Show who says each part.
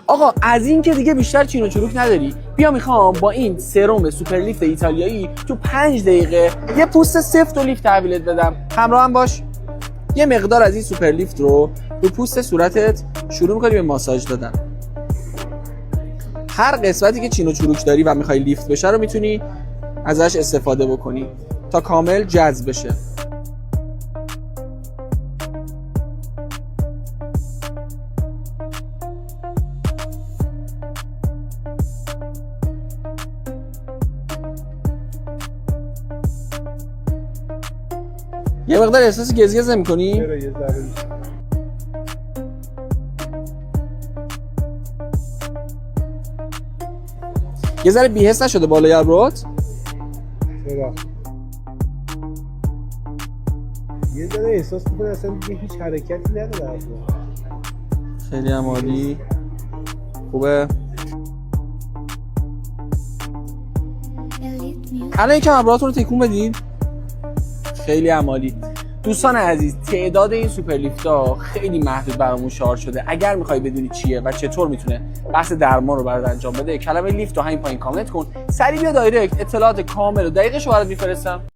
Speaker 1: آقا از این که دیگه بیشتر چین و چروک نداری، بیا میخوام با این سرم سوپر لیفت ایتالیایی تو 5 دقیقه یه پوست سفت و لیفت تحویلت بدم. همراه هم باش. یه مقدار از این سوپر لیفت رو پوست صورتت شروع می‌کنی به ماساژ دادن. هر قسمتی که چین و چروک داری و میخوای لیفت بشه رو میتونی ازش استفاده بکنی تا کامل جذب بشه. یه مقدار احساس گزگز نمی‌کنی؟ یه ذره بی‌حس نشده بالای ابروت؟
Speaker 2: چرا؟ یه ذره احساس می‌کنم اصلا دیگه هیچ حرکتی نداره ابرو.
Speaker 1: خیلی هم عالی. خوبه. الان یکم ابروهاتون رو تکون بدین. خیلی هم عالی. دوستان عزیز، تعداد این سوپر لیفت‌ها خیلی محدود برامون شارژ شده. اگر می‌خوای بدونی چیه و چطور میتونه بحث درمان رو برات انجام بده، کلمه لیفت رو همین پایین کامنت کن. سریع بیا دایرکت، اطلاعات کامل و دقیقش رو برات میفرستم.